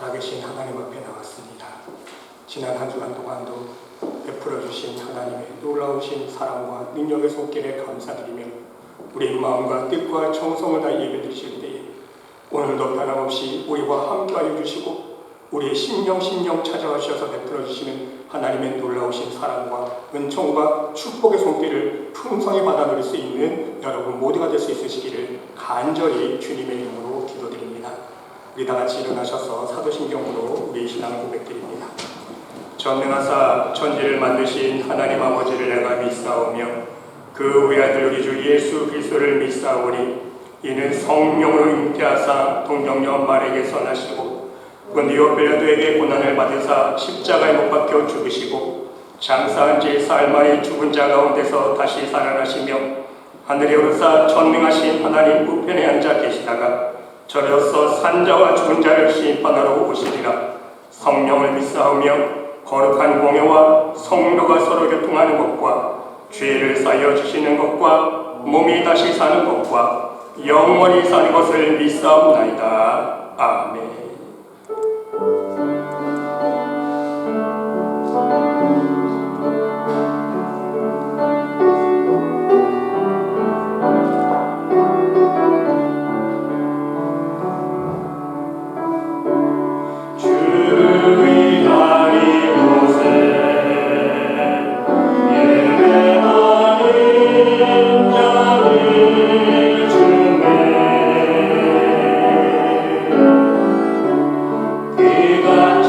살아계신 하나님 앞에 나왔습니다. 지난 한 주간 동안도 베풀어 주신 하나님의 놀라우신 사랑과 능력의 손길에 감사드리며 우리 마음과 뜻과 정성을 다 예배드리실 때에 오늘도 변함없이 우리와 함께하여 주시고 우리의 심령 찾아오셔서 베풀어 주시는 하나님의 놀라우신 사랑과 은총과 축복의 손길을 풍성히 받아 누릴 수 있는 여러분 모두가 될 수 있으시기를 간절히 주님의 이름으로 기도드립니다. 우리 다 같이 일어나셔서 사도신경으로 우리 신앙을 고백드립니다. 전능하사 천지를 만드신 하나님 아버지를 내가 믿사오며 그 우리 아들 우리 주 예수 그리스도를 믿사오니 이는 성령으로 잉태하사 동정녀 마리아에게서 나시고 본디오 빌라도에게 고난을 받으사 십자가에 못 박혀 죽으시고 장사한 지 사흘 만에 죽은 자 가운데서 다시 살아나시며 하늘에 오르사 전능하신 하나님 우편에 앉아 계시다가 저로서 산자와 죽은 자를 심판하러 오시리라. 성령을 믿사오며 거룩한 공예와 성도가 서로 교통하는 것과 죄를 사하여 주시는 것과 몸이 다시 사는 것과 영원히 사는 것을 믿사옵나이다. 아멘. God.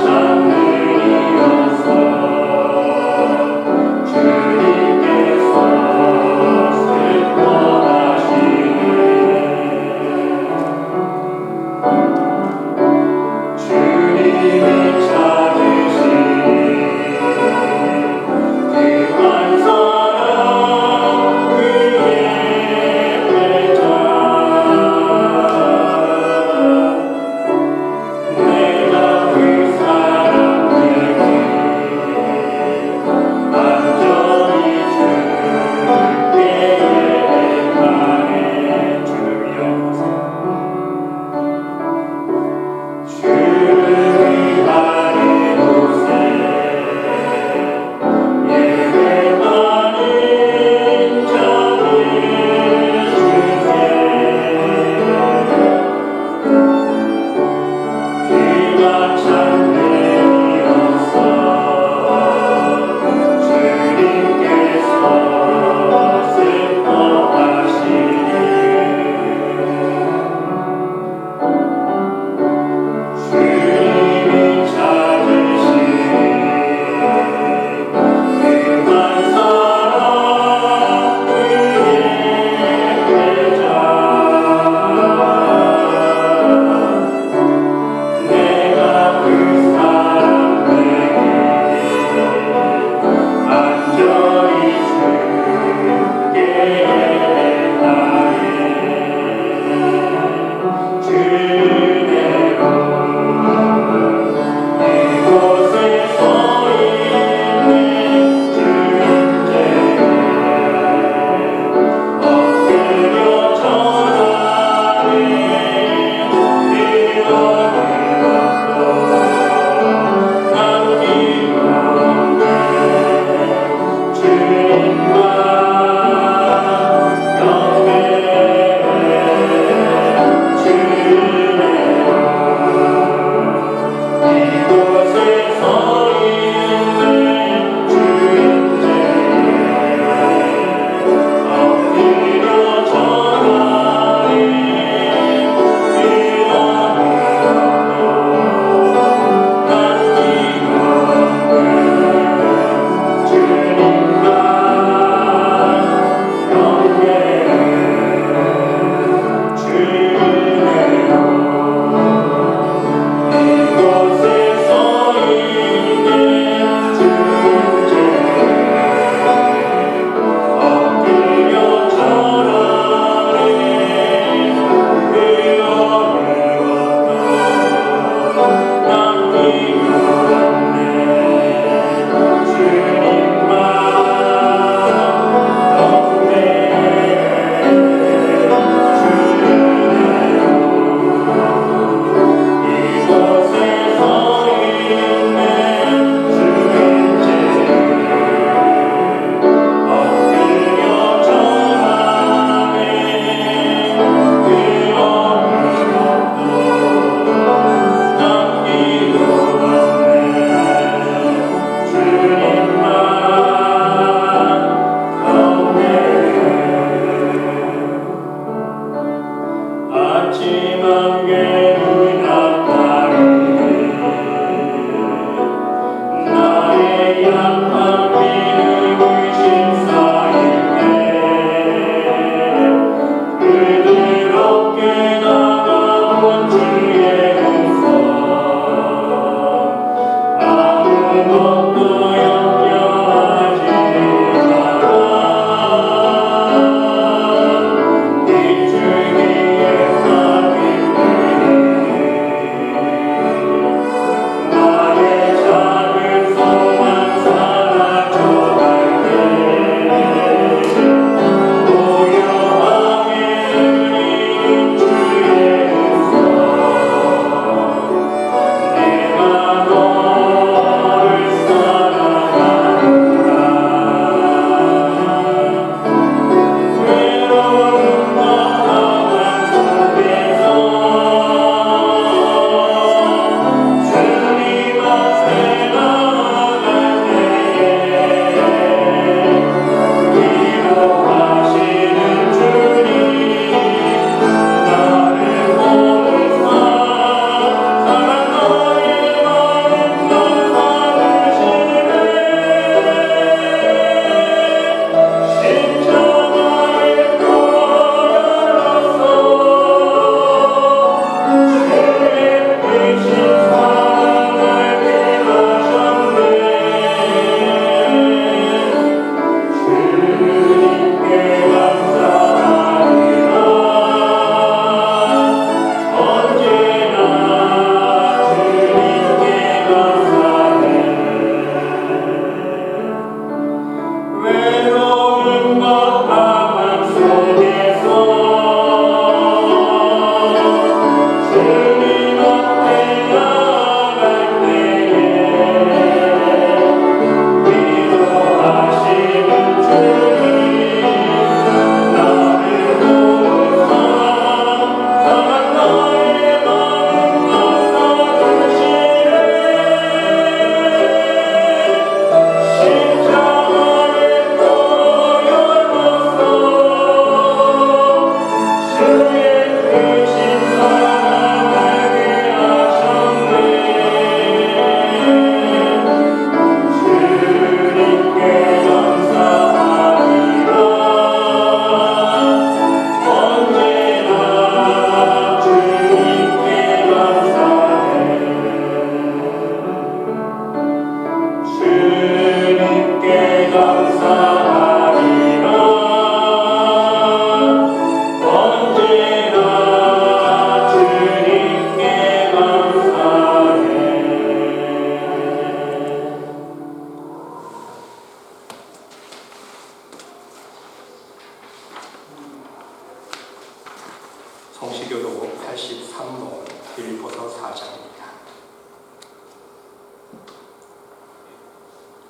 성시교도 83번 빌립보서 4장입니다.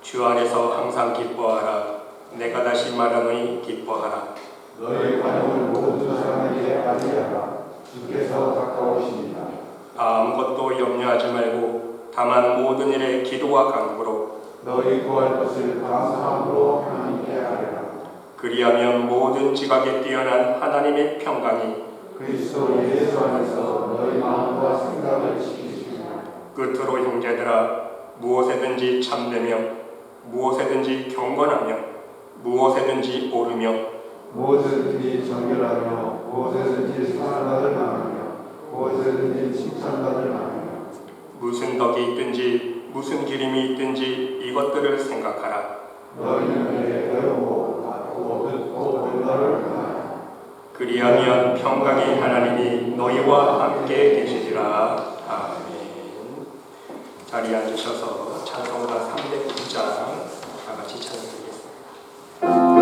주 안에서 항상 기뻐하라. 내가 다시 말하노니 기뻐하라. 너희 관용을 모든 사람에게 알리하라. 주께서 가까우십니다. 아무것도 염려하지 말고 다만 모든 일에 기도와 간구로 너희 구할 것을 감사함으로 하나님께 아뢰라. 그리하면 모든 지각에 뛰어난 하나님의 평강이 그리스도 예수 안에서 너희 마음과 생각을 지키시리라. 끝으로 형제들아, 무엇에든지 참되며 무엇에든지 경건하며 무엇에든지 오르며 무엇이든지 정결하며 무엇이든지 사랑받을 만하며 무엇이든지 칭찬받을 만하며 무슨 덕이 있든지 무슨 기림이 있든지 이것들을 생각하라. 너희는 배우고 받고 듣고 본받을 만하라. 그리하면 평강의 하나님이 너희와 함께 계시리라. 아멘. 자리에 앉으셔서 찬송가 309장 다 같이 찬양드리겠습니다.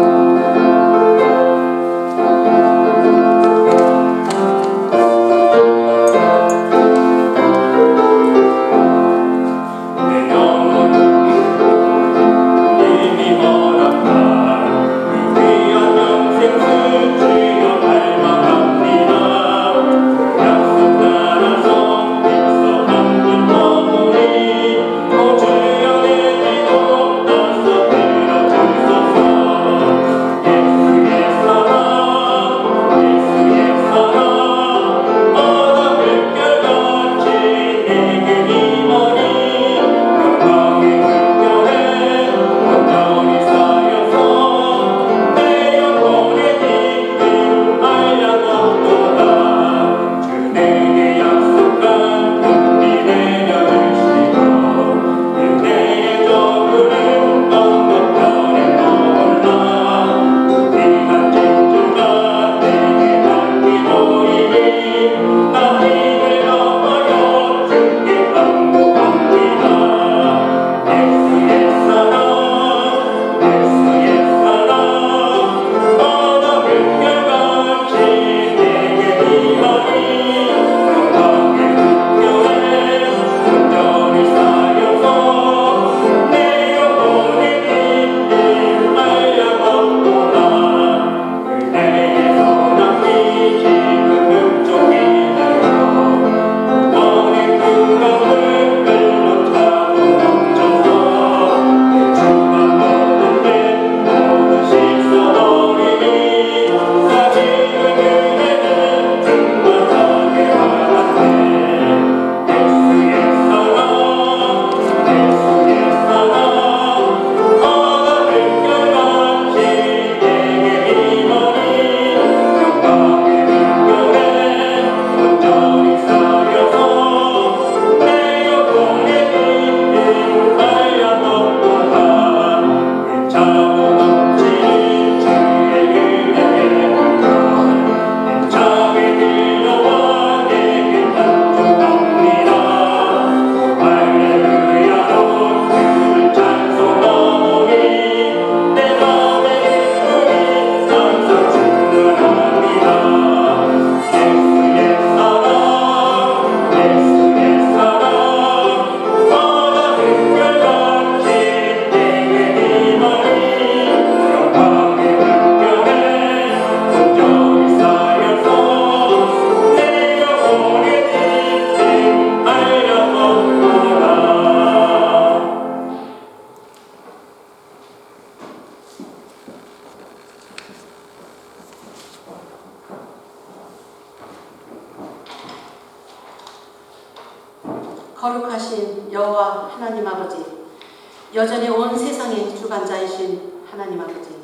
거룩하신 여호와 하나님 아버지, 여전히 온 세상의 주관자이신 하나님 아버지,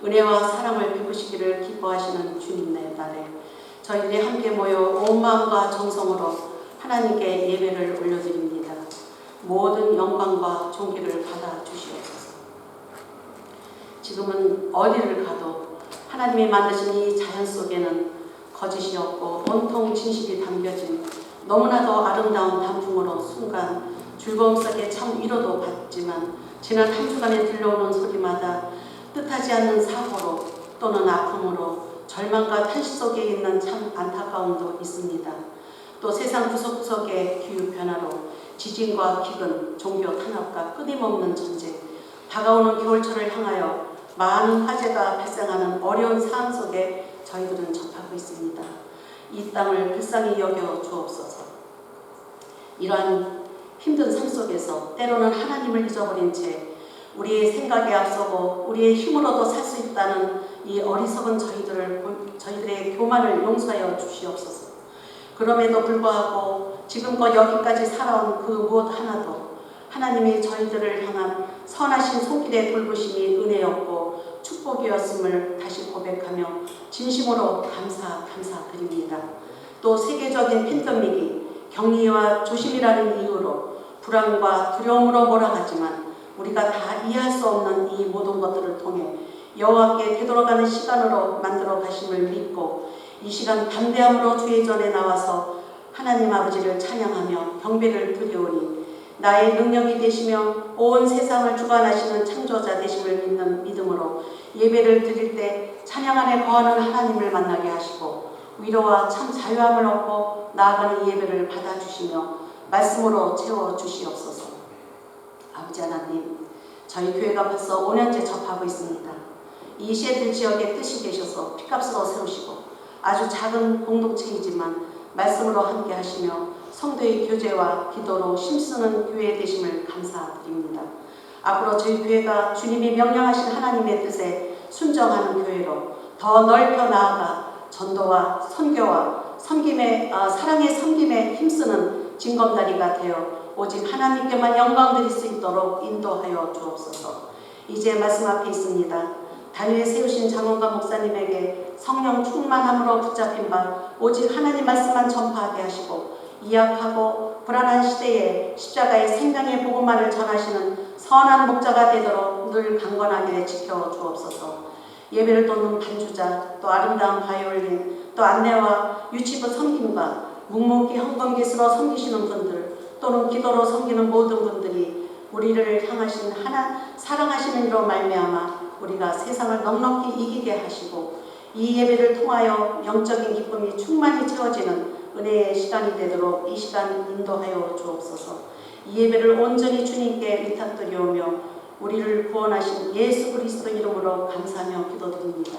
은혜와 사랑을 베푸시기를 기뻐하시는 주님의 날에 저희들이 함께 모여 온 마음과 정성으로 하나님께 예배를 올려드립니다. 모든 영광과 존귀를 받아주시옵소서. 지금은 어디를 가도 하나님이 만드신 이 자연 속에는 거짓이 없고 온통 진실이 담겨진 너무나도 아름다운 단풍으로 순간 즐거움 속에 참 위로도 받지만 지난 한 주간에 들려오는 소리마다 뜻하지 않는 사고로 또는 아픔으로 절망과 탄식 속에 있는 참 안타까움도 있습니다. 또 세상 구석구석의 기후 변화로 지진과 기근, 종교 탄압과 끊임없는 전쟁, 다가오는 겨울철을 향하여 많은 화재가 발생하는 어려운 상황 속에 저희들은 접하고 있습니다. 이 땅을 불쌍히 여겨 주옵소서. 이러한 힘든 삶 속에서 때로는 하나님을 잊어버린 채 우리의 생각에 앞서고 우리의 힘으로도 살 수 있다는 이 어리석은 저희들의 교만을 용서하여 주시옵소서. 그럼에도 불구하고 지금껏 여기까지 살아온 그 무엇 하나도 하나님이 저희들을 향한 선하신 손길의 돌보심이 은혜였고 축복이었음을 다시 고백하며 진심으로 감사드립니다. 또 세계적인 팬데믹이 격리와 조심이라는 이유로 불안과 두려움으로 몰아가지만 우리가 다 이해할 수 없는 이 모든 것들을 통해 여호와께 되돌아가는 시간으로 만들어 가심을 믿고 이 시간 담대함으로 주의 전에 나와서 하나님 아버지를 찬양하며 경배를 드리오니 나의 능력이 되시며 온 세상을 주관하시는 창조자 되심을 믿는 믿음으로 예배를 드릴 때 찬양 안에 거하는 하나님을 만나게 하시고 위로와 참 자유함을 얻고 나아가는 예배를 받아주시며 말씀으로 채워주시옵소서. 아버지 하나님, 저희 교회가 벌써 5년째 접하고 있습니다. 이 시애틀 지역에 뜻이 되셔서 피값으로 세우시고 아주 작은 공동체이지만 말씀으로 함께 하시며 성도의 교제와 기도로 힘쓰는 교회 되심을 감사드립니다. 앞으로 저희 교회가 주님이 명령하신 하나님의 뜻에 순종하는 교회로 더 넓혀 나아가 전도와 선교와 사랑의 섬김에 힘쓰는 징검다리가 되어 오직 하나님께만 영광 드릴 수 있도록 인도하여 주옵소서. 이제 말씀 앞에 있습니다. 단위에 세우신 장로과 목사님에게 성령 충만함으로 붙잡힌 바 오직 하나님 말씀만 전파하게 하시고 이 약하고 불안한 시대에 십자가의 생명의 복음만을 전하시는 선한 목자가 되도록 늘 강건하게 지켜 주옵소서. 예배를 돕는 반주자, 또 아름다운 바이올린, 또 안내와 유치부 섬김과 묵묵히 헌금기수로 섬기시는 분들, 또는 기도로 섬기는 모든 분들이 우리를 향하신 사랑하시는 이로 말미암아 우리가 세상을 넉넉히 이기게 하시고 이 예배를 통하여 영적인 기쁨이 충만히 채워지는 은혜의 시간이 되도록 이 시간 인도하여 주옵소서. 이 예배를 온전히 주님께 위탁드리오며 우리를 구원하신 예수 그리스도 이름으로 감사하며 기도드립니다.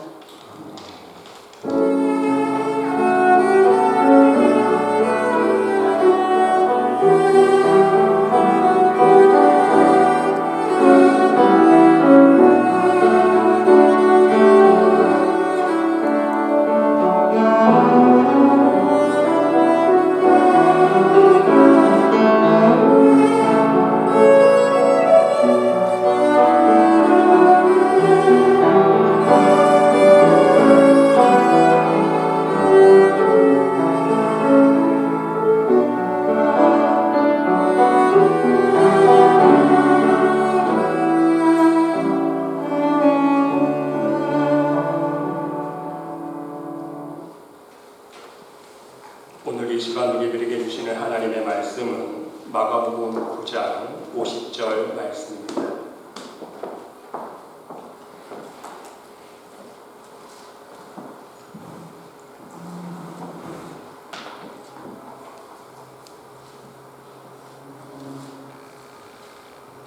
오늘 이 시간 우리들에게 주시는 하나님의 말씀은 마가복음 9장 50절 말씀입니다.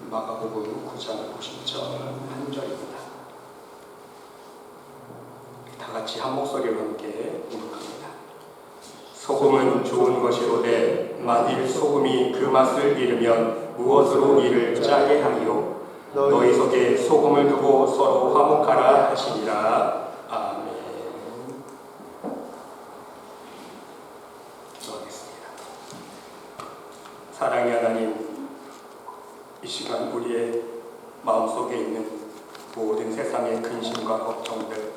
마가복음 9장 50절 한 절입니다. 다 같이 한 목소리로 함께 읽습니다. 소금은 좋은 것이로되 만일 소금이 그 맛을 잃으면 무엇으로 이를 짜게 하리요. 너희 속에 소금을 두고 서로 화목하라 하시니라. 아멘. 기도하겠습니다. 사랑의 하나님, 이 시간 우리의 마음속에 있는 모든 세상의 근심과 걱정들,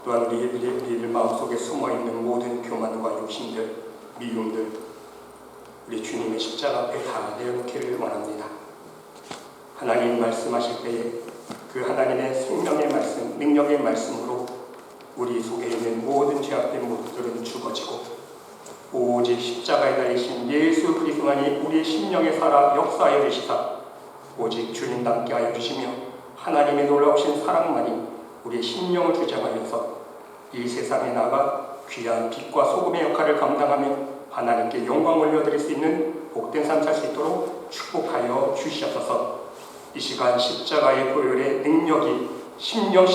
또한 우리들 마음속에 숨어있는 모든 교만과 욕심들, 미움들, 우리 주님의 십자가 앞에 다 내어놓기를 원합니다. 하나님 말씀하실 때에 그 하나님의 생명의 말씀, 능력의 말씀으로 우리 속에 있는 모든 죄악된 모습들은 죽어지고 오직 십자가에 달리신 예수 그리스도만이 우리의 심령에 살아 역사하여 주시사 오직 주님답게 하여 주시며 하나님의 놀라우신 사랑만이 우리의 심령을 주장하면서 이 세상에 나가 귀한 빛과 소금의 역할을 감당하며 하나님께 영광 올려드릴 수 있는 복된 삶 살 수 있도록 축복하여 주시옵소서. 이 시간 십자가의 보혈의 능력이 심령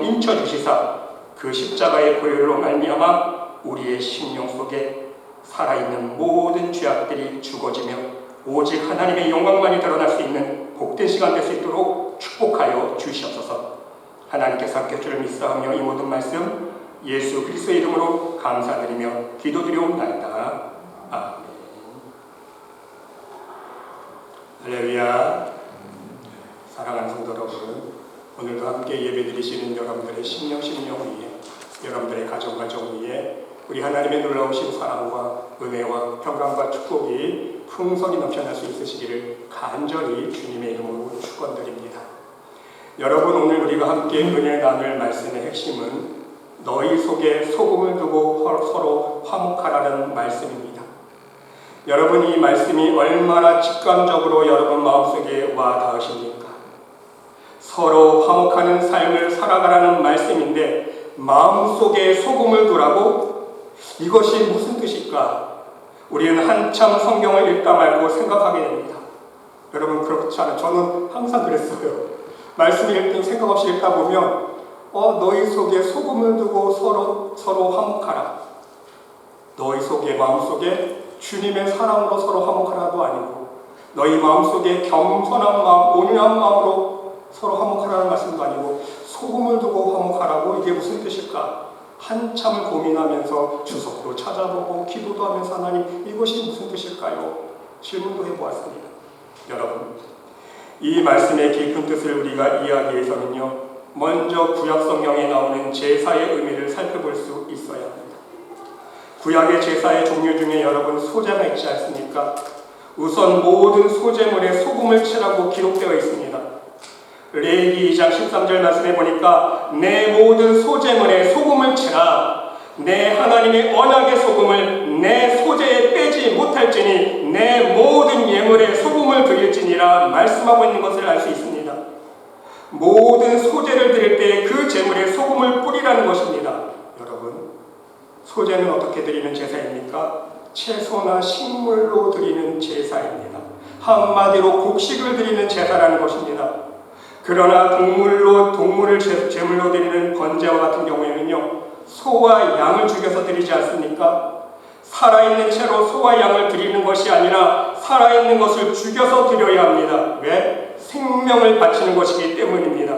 인쳐주시사 그 십자가의 보혈로 말미암아 우리의 심령 속에 살아있는 모든 죄악들이 죽어지며 오직 하나님의 영광만이 드러날 수 있는 복된 시간 될 수 있도록 축복하여 주시옵소서. 하나님께서 아껴 줄 믿사오며 이 모든 말씀 예수 그리스도의 이름으로 감사드리며 기도드리옵나이다. 아멘. 할렐루야. 사랑하는 성도 여러분, 오늘도 함께 예배드리시는 여러분들의 심령 위에, 여러분들의 가정 위에 우리 하나님의 놀라우신 사랑과 은혜와 평강과 축복이 풍성히 넘쳐날 수 있으시기를 간절히 주님의 이름으로 축원드립니다. 여러분, 오늘 우리가 함께 은혜 나눌 말씀의 핵심은 너희 속에 소금을 두고 서로 화목하라는 말씀입니다. 여러분, 이 말씀이 얼마나 직감적으로 여러분 마음속에 와 닿으십니까? 서로 화목하는 삶을 살아가라는 말씀인데 마음속에 소금을 두라고? 이것이 무슨 뜻일까? 우리는 한참 성경을 읽다 말고 생각하게 됩니다. 여러분, 그렇지 않아요? 저는 항상 그랬어요. 말씀을 읽다 생각 없이 읽다 보면 너희 속에 소금을 두고 서로 화목하라. 너희 속에 마음속에 주님의 사랑으로 서로 화목하라도 아니고 너희 마음속에 겸손한 마음, 온유한 마음으로 서로 화목하라는 말씀도 아니고 소금을 두고 화목하라고. 이게 무슨 뜻일까? 한참을 고민하면서 주석도 찾아보고 기도도 하면서 하나님, 이것이 무슨 뜻일까요? 질문도 해보았습니다. 여러분, 이 말씀의 깊은 뜻을 우리가 이해하기 위해서는요, 먼저 구약 성경에 나오는 제사의 의미를 살펴볼 수 있어야 합니다. 구약의 제사의 종류 중에 여러분 소제가 있지 않습니까? 우선 모든 소제물에 소금을 치라고 기록되어 있습니다. 레위기 2장 13절 말씀에 보니까 내 모든 소제물에 소금을 치라. 내 하나님의 언약의 소금을 내 소제에 빼지 못할지니 내 모든 예물에 소금을 드릴지니라 말씀하고 있는 것을 알 수 있습니다. 모든 소제를 드릴 때 그 제물에 소금을 뿌리라는 것입니다. 여러분, 소제는 어떻게 드리는 제사입니까? 채소나 식물로 드리는 제사입니다. 한마디로 곡식을 드리는 제사라는 것입니다. 그러나 동물을 제물로 드리는 번제와 같은 경우에는요, 소와 양을 죽여서 드리지 않습니까? 살아있는 채로 소와 양을 드리는 것이 아니라 살아있는 것을 죽여서 드려야 합니다. 왜? 생명을 바치는 것이기 때문입니다.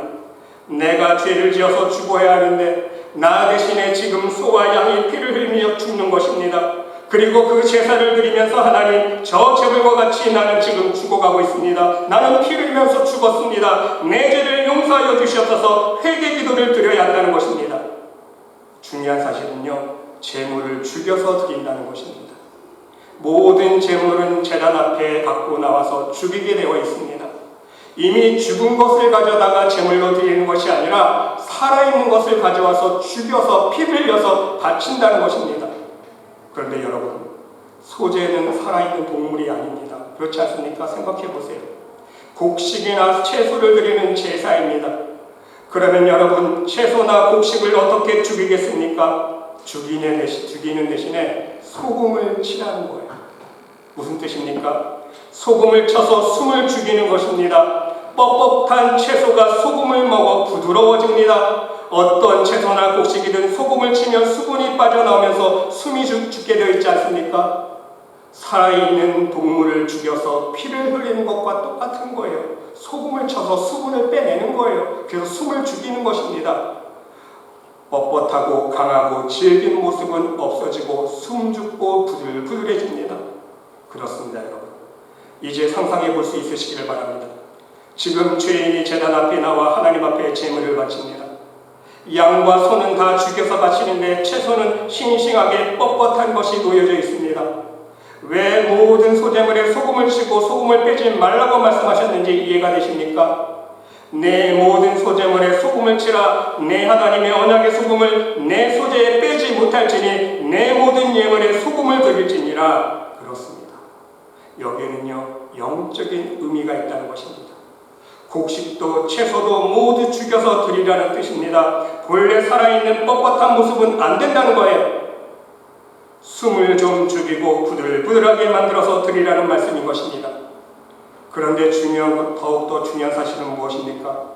내가 죄를 지어서 죽어야 하는데 나 대신에 지금 소와 양이 피를 흘리며 죽는 것입니다. 그리고 그 제사를 드리면서 하나님, 저 제물과 같이 나는 지금 죽어가고 있습니다. 나는 피를 흘리면서 죽었습니다. 내 죄를 용서하여 주시옵소서. 회개 기도를 드려야 한다는 것입니다. 중요한 사실은요, 제물을 죽여서 드린다는 것입니다. 모든 제물은 제단 앞에 갖고 나와서 죽이게 되어 있습니다. 이미 죽은 것을 가져다가 제물로 드리는 것이 아니라 살아있는 것을 가져와서 죽여서 피를 흘려서 바친다는 것입니다. 그런데 여러분, 소제는 살아있는 동물이 아닙니다. 그렇지 않습니까? 생각해 보세요. 곡식이나 채소를 드리는 제사입니다. 그러면 여러분, 채소나 곡식을 어떻게 죽이겠습니까? 죽이는 대신에 소금을 치라는 거예요. 무슨 뜻입니까? 소금을 쳐서 숨을 죽이는 것입니다. 뻣뻣한 채소가 소금을 먹어 부드러워집니다. 어떤 채소나 곡식이든 소금을 치면 수분이 빠져나오면서 숨이 죽게 되어 있지 않습니까? 살아있는 동물을 죽여서 피를 흘리는 것과 똑같은 거예요. 소금을 쳐서 수분을 빼내는 거예요. 그래서 숨을 죽이는 것입니다. 뻣뻣하고 강하고 질긴 모습은 없어지고 숨죽고 부들부들해집니다. 그렇습니다, 여러분. 이제 상상해 볼 수 있으시기를 바랍니다. 지금 죄인이 제단 앞에 나와 하나님 앞에 제물을 바칩니다. 양과 소는 다 죽여서 바치는데 채소는 싱싱하게 뻣뻣한 것이 놓여져 있습니다. 왜 모든 소제물에 소금을 치고 소금을 빼지 말라고 말씀하셨는지 이해가 되십니까? 내 모든 소제물에 소금을 치라. 내 하나님의 언약의 소금을 내 소제에 빼지 못할지니 내 모든 예물에 소금을 드릴지니라. 그렇습니다. 여기에는요, 영적인 의미가 있다는 것입니다. 곡식도 채소도 모두 죽여서 드리라는 뜻입니다. 본래 살아있는 뻣뻣한 모습은 안 된다는 거예요. 숨을 좀 죽이고 부들부들하게 만들어서 드리라는 말씀인 것입니다. 그런데 더욱더 중요한 사실은 무엇입니까?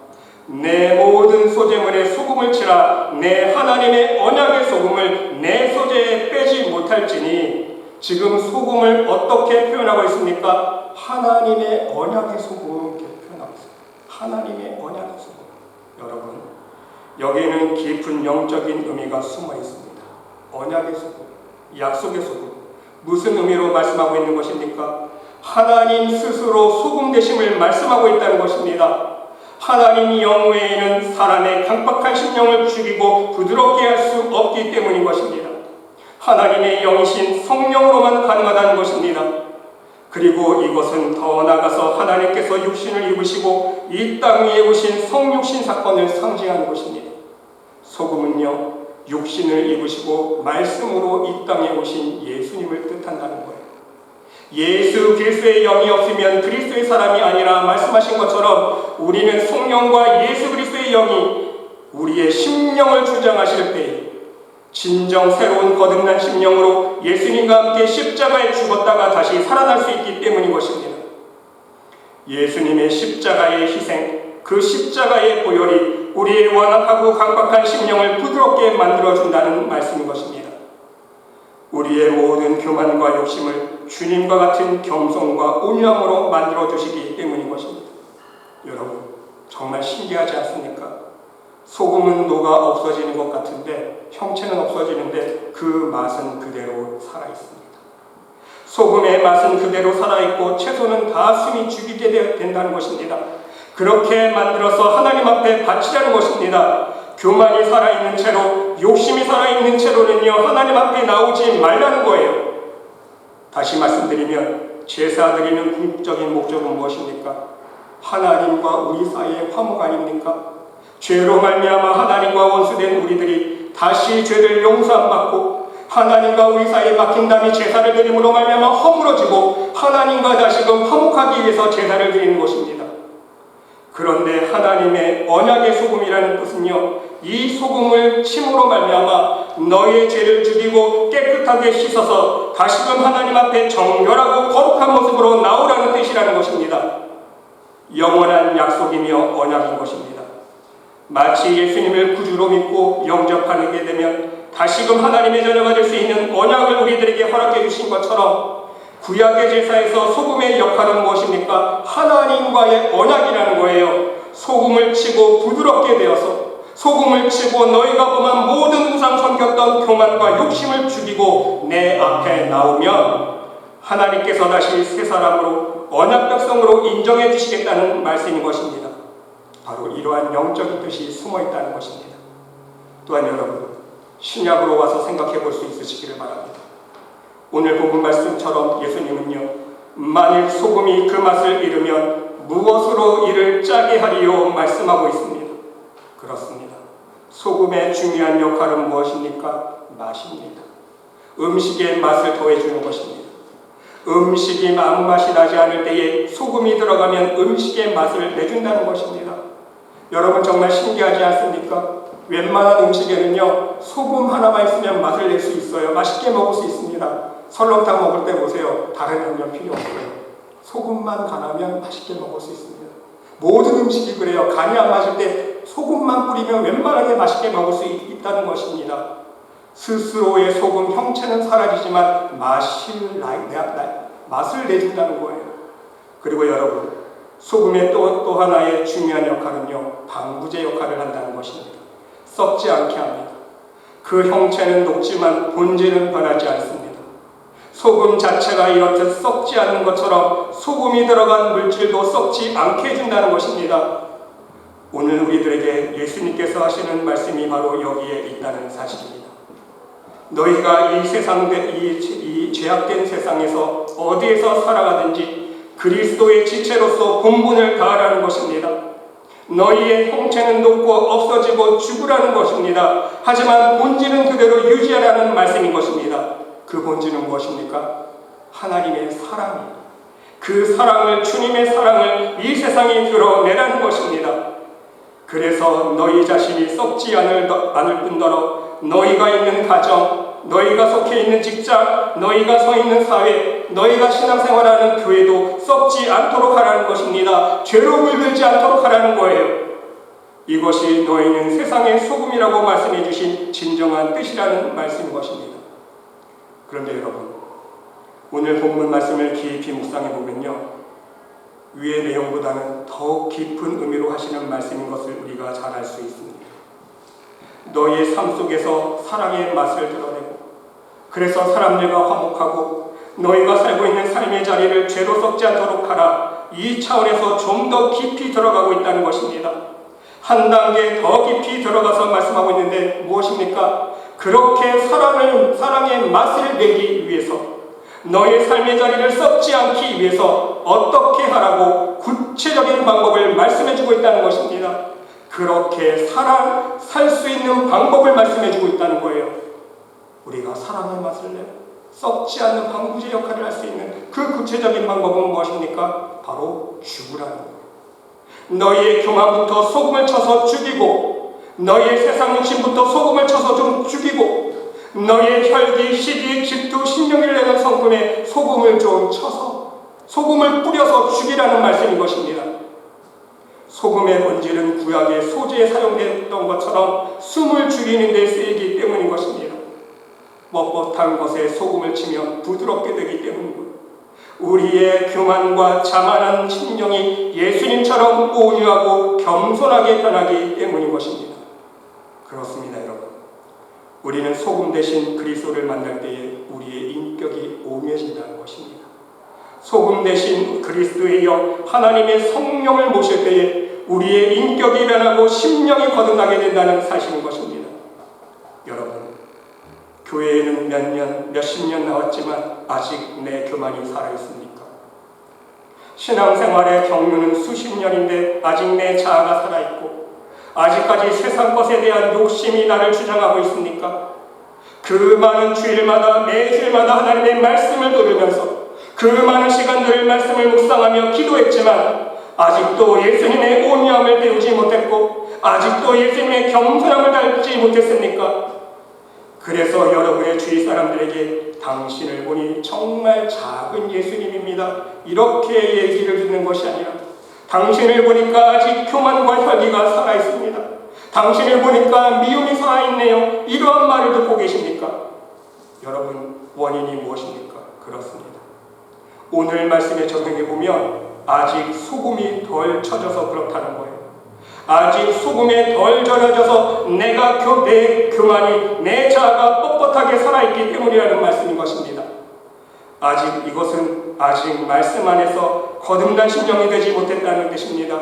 내 모든 소재물에 소금을 치라. 내 하나님의 언약의 소금을 내 소재에 빼지 못할지니. 지금 소금을 어떻게 표현하고 있습니까? 하나님의 언약의 소금을 이렇게 표현하고 있습니다. 하나님의 언약의 소금. 여러분, 여기에는 깊은 영적인 의미가 숨어 있습니다. 언약의 소금, 약속의 소금. 무슨 의미로 말씀하고 있는 것입니까? 하나님 스스로 소금 되심을 말씀하고 있다는 것입니다. 하나님 영 외에는 사람의 강박한 심령을 죽이고 부드럽게 할 수 없기 때문인 것입니다. 하나님의 영이신 성령으로만 가능하다는 것입니다. 그리고 이것은 더 나아가서 하나님께서 육신을 입으시고 이 땅 위에 오신 성육신 사건을 상징하는 것입니다. 소금은요, 육신을 입으시고 말씀으로 이 땅에 오신 예수님을 뜻한다는 거예요. 예수 그리스도의 영이 없으면 그리스도의 사람이 아니라 말씀하신 것처럼 우리는 성령과 예수 그리스도의 영이 우리의 심령을 주장하실 때에 진정 새로운 거듭난 심령으로 예수님과 함께 십자가에 죽었다가 다시 살아날 수 있기 때문인 것입니다. 예수님의 십자가의 희생, 그 십자가의 보혈이 우리의 완악하고 강박한 심령을 부드럽게 만들어준다는 말씀인 것입니다. 우리의 모든 교만과 욕심을 주님과 같은 겸손과 온유함으로 만들어주시기 때문인 것입니다. 여러분, 정말 신기하지 않습니까? 소금은 녹아 없어지는 것 같은데, 형체는 없어지는데 그 맛은 그대로 살아있습니다. 소금의 맛은 그대로 살아있고 채소는 다 숨이 죽이게 된다는 것입니다. 그렇게 만들어서 하나님 앞에 바치라는 것입니다. 교만이 살아있는 채로, 욕심이 살아있는 채로는요, 하나님 앞에 나오지 말라는 거예요. 다시 말씀드리면 제사 드리는 궁극적인 목적은 무엇입니까? 하나님과 우리 사이의 화목 아닙니까? 죄로 말미암아 하나님과 원수된 우리들이 다시 죄를 용서함 받고 하나님과 우리 사이에 막힌 담이 제사를 드림으로 말미암아 허물어지고 하나님과 다시금 화목하기 위해서 제사를 드리는 것입니다. 그런데 하나님의 언약의 소금이라는 뜻은요, 이 소금을 침으로 말미암아 너의 죄를 죽이고 깨끗하게 씻어서 다시금 하나님 앞에 정결하고 거룩한 모습으로 나오라는 뜻이라는 것입니다. 영원한 약속이며 언약인 것입니다. 마치 예수님을 구주로 믿고 영접하게 되면 다시금 하나님의 자녀가 될 수 있는 언약을 우리들에게 허락해 주신 것처럼 구약의 제사에서 소금의 역할은 무엇입니까? 하나님과의 언약이라는 거예요. 소금을 치고 부드럽게 되어서, 소금을 치고 너희가 범한 모든 우상 섬겼던 교만과 욕심을 죽이고 내 앞에 나오면 하나님께서 다시 새 사람으로 언약 백성으로 인정해 주시겠다는 말씀인 것입니다. 바로 이러한 영적인 뜻이 숨어 있다는 것입니다. 또한 여러분, 신약으로 와서 생각해 볼 수 있으시기를 바랍니다. 오늘 본문 말씀처럼 예수님은요, 만일 소금이 그 맛을 잃으면 무엇으로 이를 짜게 하리요 말씀하고 있습니다. 그렇습니다. 소금의 중요한 역할은 무엇입니까? 맛입니다. 음식의 맛을 더해주는 것입니다. 음식이 아무 맛이 나지 않을 때에 소금이 들어가면 음식의 맛을 내준다는 것입니다. 여러분, 정말 신기하지 않습니까? 웬만한 음식에는요, 소금 하나만 있으면 맛을 낼 수 있어요. 맛있게 먹을 수 있습니다. 설렁탕 먹을 때 보세요. 다른 양념 필요 없어요. 소금만 간하면 맛있게 먹을 수 있습니다. 모든 음식이 그래요. 간이 안 맞을 때 소금만 뿌리면 웬만하게 맛있게 먹을 수 있다는 것입니다. 스스로의 소금 형체는 사라지지만 맛을 내준다는 거예요. 그리고 여러분, 소금의 또 하나의 중요한 역할은요, 방부제 역할을 한다는 것입니다. 썩지 않게 합니다. 그 형체는 녹지만 본질은 변하지 않습니다. 소금 자체가 이렇듯 썩지 않는 것처럼 소금이 들어간 물질도 썩지 않게 해준다는 것입니다. 오늘 우리들에게 예수님께서 하시는 말씀이 바로 여기에 있다는 사실입니다. 너희가 이 죄악된 세상에서 어디에서 살아가든지 그리스도의 지체로서 본분을 다하라는 것입니다. 너희의 형체는 녹고 없어지고 죽으라는 것입니다. 하지만 본질은 그대로 유지하라는 말씀인 것입니다. 그 본질은 무엇입니까? 하나님의 사랑입니다. 그 사랑을, 주님의 사랑을 이 세상에 드러내라는 것입니다. 그 그래서 너희 자신이 썩지 않을 뿐더러 너희가 있는 가정, 너희가 속해 있는 직장, 너희가 서 있는 사회, 너희가 신앙생활하는 교회도 썩지 않도록 하라는 것입니다. 죄로 물들지 않도록 하라는 거예요. 이것이 너희는 세상의 소금이라고 말씀해 주신 진정한 뜻이라는 말씀인 것입니다. 그런데 여러분, 오늘 본문 말씀을 깊이 묵상해 보면요, 위의 내용보다는 더욱 깊은 의미로 하시는 말씀인 것을 우리가 잘 알 수 있습니다. 너희의 삶 속에서 사랑의 맛을 드러내고, 그래서 사람들과 화목하고 너희가 살고 있는 삶의 자리를 죄로 썩지 않도록 하라, 이 차원에서 좀 더 깊이 들어가고 있다는 것입니다. 한 단계 더 깊이 들어가서 말씀하고 있는데 무엇입니까? 그렇게 사랑의 맛을 내기 위해서, 너의 삶의 자리를 썩지 않기 위해서 어떻게 하라고 구체적인 방법을 말씀해주고 있다는 것입니다. 그렇게 살 수 있는 방법을 말씀해주고 있다는 거예요. 우리가 사랑의 맛을 내고 썩지 않는 방부제 역할을 할 수 있는 그 구체적인 방법은 무엇입니까? 바로 죽으라는 거예요. 너희의 교만부터 소금을 쳐서 죽이고, 너희의 세상 욕심부터 소금을 쳐서 좀 죽이고, 너희의 혈기, 시기, 질투, 신령을 내는 성품에 소금을 좀 쳐서, 소금을 뿌려서 죽이라는 말씀인 것입니다. 소금의 본질은 구약의 소재에 사용됐던 것처럼 숨을 죽이는 데 쓰이기 때문인 것입니다. 뻣뻣한 것에 소금을 치면 부드럽게 되기 때문이고요. 우리의 교만과 자만한 심령이 예수님처럼 온유하고 겸손하게 변하기 때문인 것입니다. 그렇습니다, 여러분. 우리는 소금 대신 그리스도를 만날 때에 우리의 인격이 오묘해진다는 것입니다. 소금 대신 그리스도에 이어 하나님의 성령을 모실 때에 우리의 인격이 변하고 심령이 거듭나게 된다는 사실인 것입니다. 여러분, 교회에는 몇십 년 나왔지만 아직 내 교만이 살아있습니까? 신앙생활의 경륜은 수십 년인데 아직 내 자아가 살아있고, 아직까지 세상 것에 대한 욕심이 나를 주장하고 있습니까? 그 많은 주일마다, 매주일마다 하나님의 말씀을 들으면서 그 많은 시간들을 말씀을 묵상하며 기도했지만 아직도 예수님의 온유함을 배우지 못했고, 아직도 예수님의 겸손함을 닮지 못했습니까? 그래서 여러분의 주위 사람들에게 당신을 보니 정말 작은 예수님입니다, 이렇게 얘기를 듣는 것이 아니라, 당신을 보니까 아직 교만과 혈기가 살아있습니다, 당신을 보니까 미움이 살아있네요, 이러한 말을 듣고 계십니까? 여러분, 원인이 무엇입니까? 그렇습니다. 오늘 말씀에 적용해보면 아직 소금이 덜 쳐져서 그렇다는 거예요. 아직 소금에 덜 절여져서 내 교만이, 내 자아가 뻣뻣하게 살아있기 때문이라는 말씀인 것입니다. 이것은 아직 말씀 안에서 거듭난 심령이 되지 못했다는 뜻입니다.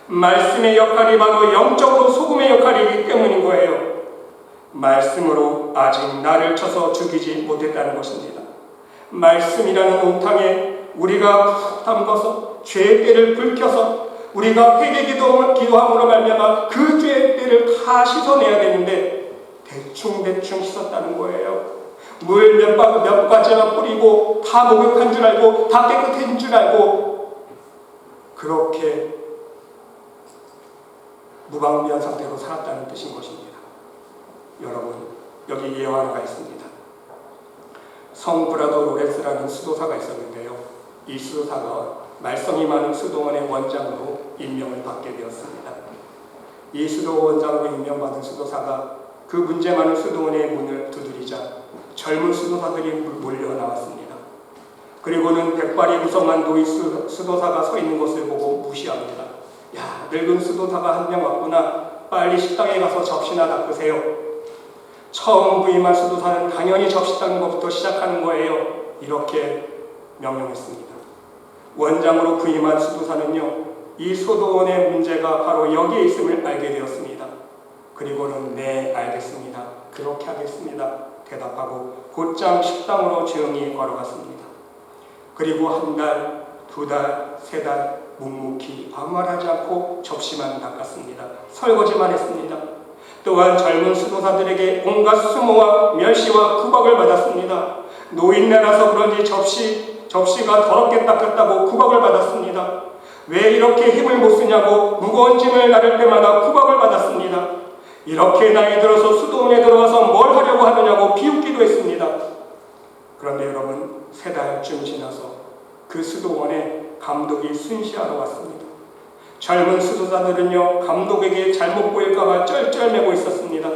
말씀의 역할이 바로 영적으로 소금의 역할이기 때문인 거예요. 말씀으로 아직 나를 쳐서 죽이지 못했다는 것입니다. 말씀이라는 온탕에 우리가 푹 담궈서 죄의 때를 불켜서 우리가 회개 기도함으로 말미암아 그 죄의 때를 다 씻어내야 되는데 대충 씻었다는 거예요. 물 몇 가지만 뿌리고 다 목욕한 줄 알고 다 깨끗한 줄 알고 그렇게 무방비한 상태로 살았다는 뜻인 것입니다. 여러분, 여기 예화 하나가 있습니다. 성브라더 로렌스라는 수도사가 있었는데요, 이 수도사가 말썽이 많은 수도원의 원장으로 임명을 받게 되었습니다. 이 수도원장으로 임명받은 수도사가 그 문제 많은 수도원의 문을 두드리자 젊은 수도사들이 몰려 나왔습니다. 그리고는 백발이 무성한 노이 수도사가 서 있는 것을 보고 무시합니다. 야, 늙은 수도사가 한 명 왔구나, 빨리 식당에 가서 접시나 닦으세요. 처음 부임한 수도사는 당연히 접시 닦는 것부터 시작하는 거예요. 이렇게 명령했습니다. 원장으로 부임한 수도사는요, 이 수도원의 문제가 바로 여기에 있음을 알게 되었습니다. 그리고는 네, 알겠습니다, 그렇게 하겠습니다 대답하고 곧장 식당으로 조용히 걸어갔습니다. 그리고 한 달, 두 달, 세 달 묵묵히 아무 말 하지 않고 접시만 닦았습니다. 설거지만 했습니다. 또한 젊은 수도사들에게 온갖 수모와 멸시와 구박을 받았습니다. 노인네라서 그런지 접시가 더럽게 닦였다고 구박을 받았습니다. 왜 이렇게 힘을 못 쓰냐고 무거운 짐을 나를 때마다 구박을 받았습니다. 이렇게 나이 들어서 수도원에 들어와서 뭘 하려고 하느냐고 비웃기도 했습니다. 그런데 여러분, 3달쯤 지나서 그 수도원에 감독이 순시하러 왔습니다. 젊은 수도사들은요, 감독에게 잘못 보일까봐 쩔쩔매고 있었습니다.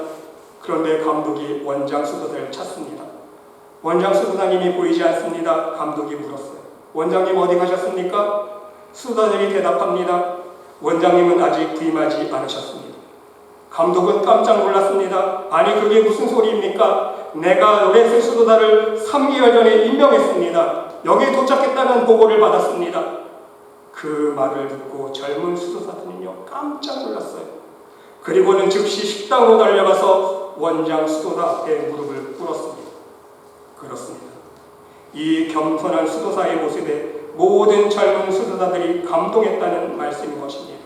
그런데 감독이 원장 수도사를 찾습니다. 원장 수도사님이 보이지 않습니다. 감독이 물었어요. 원장님 어디 가셨습니까? 수도사들이 대답합니다. 원장님은 아직 부임하지 않으셨습니다. 감독은 깜짝 놀랐습니다. 아니 그게 무슨 소리입니까? 내가 로렌스 수도사를 3개월 전에 임명했습니다. 여기에 도착했다는 보고를 받았습니다. 그 말을 듣고 젊은 수도사들은요, 깜짝 놀랐어요. 그리고는 즉시 식당으로 달려가서 원장 수도사 앞에 무릎을 꿇었습니다. 그렇습니다. 이 겸손한 수도사의 모습에 모든 젊은 수도사들이 감동했다는 말씀인 것입니다.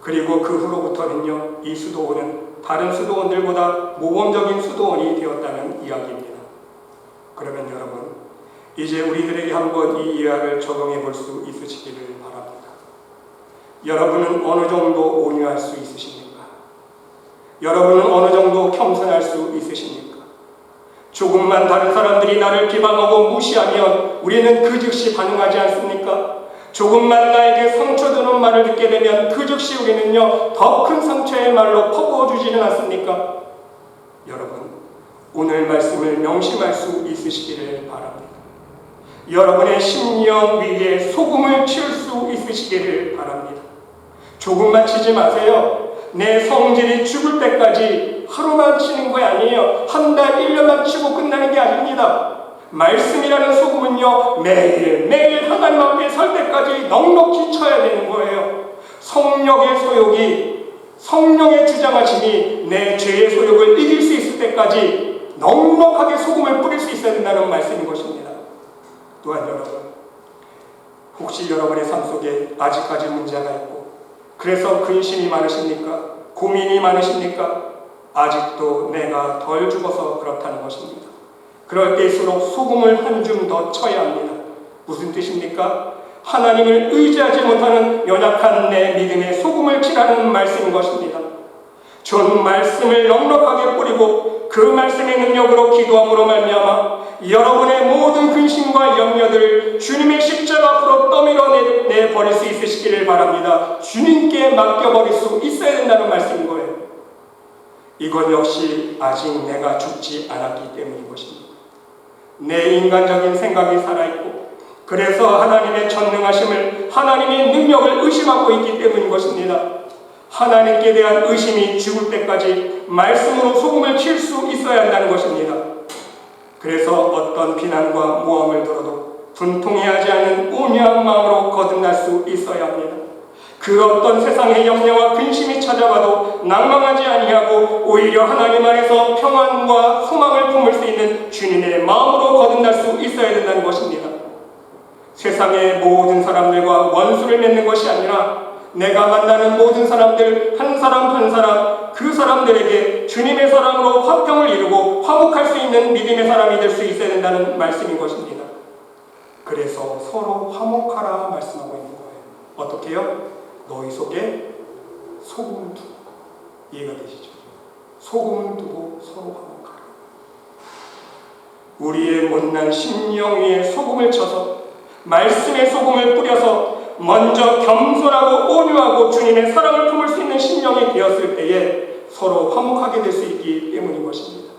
그리고 그 후로부터는요, 이 수도원은 다른 수도원들보다 모범적인 수도원이 되었다는 이야기입니다. 그러면 여러분, 이제 우리들에게 한번 이 이야기를 적용해 볼 수 있으시기를 바랍니다. 여러분은 어느 정도 온유할 수 있으십니까? 여러분은 어느 정도 겸손할 수 있으십니까? 조금만 다른 사람들이 나를 비방하고 무시하면 우리는 그 즉시 반응하지 않습니까? 조금만 나에게 상처 주는 말을 듣게 되면 그 즉시 우리는요, 더 큰 상처의 말로 퍼부어주지는 않습니까? 여러분, 오늘 말씀을 명심할 수 있으시기를 바랍니다. 여러분의 심령 위에 소금을 치울 수 있으시기를 바랍니다. 조금만 치지 마세요. 내 성질이 죽을 때까지 하루만 치는 거 아니에요. 한 달, 1년만 치고 끝나는 게 아닙니다. 말씀이라는 소금은요, 매일 하나님 앞에 설 때까지 넉넉히 쳐야 되는 거예요. 성령의 소욕이, 성령의 주장하심이 내 죄의 소욕을 이길 수 있을 때까지 넉넉하게 소금을 뿌릴 수 있어야 된다는 말씀인 것입니다. 또한 여러분, 혹시 여러분의 삶 속에 아직까지 문제가 있고 그래서 근심이 많으십니까? 고민이 많으십니까? 아직도 내가 덜 죽어서 그렇다는 것입니다. 그럴 때일수록 소금을 한 줌 더 쳐야 합니다. 무슨 뜻입니까? 하나님을 의지하지 못하는 연약한 내 믿음에 소금을 치라는 말씀인 것입니다. 전 말씀을 넉넉하게 뿌리고 그 말씀의 능력으로 기도함으로 말미암아 여러분의 모든 근심과 염려들을 주님의 십자가 앞으로 떠밀어내 버릴 수 있으시기를 바랍니다. 주님께 맡겨버릴 수 있어야 된다는 말씀인 거예요. 이건 역시 아직 내가 죽지 않았기 때문인 것입니다. 내 인간적인 생각이 살아있고 그래서 하나님의 전능하심을, 하나님의 능력을 의심하고 있기 때문인 것입니다. 하나님께 대한 의심이 죽을 때까지 말씀으로 소금을 칠 수 있어야 한다는 것입니다. 그래서 어떤 비난과 모함을 들어도 분통해하지 않은 온유한 마음으로 거듭날 수 있어야 합니다. 그 어떤 세상의 염려와 근심이 찾아와도 낭망하지 아니하고 오히려 하나님 안에서 평안과 소망을 품을 수 있는 주님의 마음으로 거듭날 수 있어야 된다는 것입니다. 세상의 모든 사람들과 원수를 맺는 것이 아니라 내가 만나는 모든 사람들 한 사람 한 사람 그 사람들에게 주님의 사랑으로 화평을 이루고 화목할 수 있는 믿음의 사람이 될 수 있어야 된다는 말씀인 것입니다. 그래서 서로 화목하라 말씀하고 있는 거예요. 어떻게 해요? 너희 속에 소금을 두고. 이해가 되시죠? 소금을 두고 서로 화목하라. 우리의 못난 심령 위에 소금을 쳐서 말씀의 소금을 뿌려서 먼저 겸손하고 온유하고 주님의 사랑을 품을 수 있는 심령이 되었을 때에 서로 화목하게 될 수 있기 때문인 것입니다.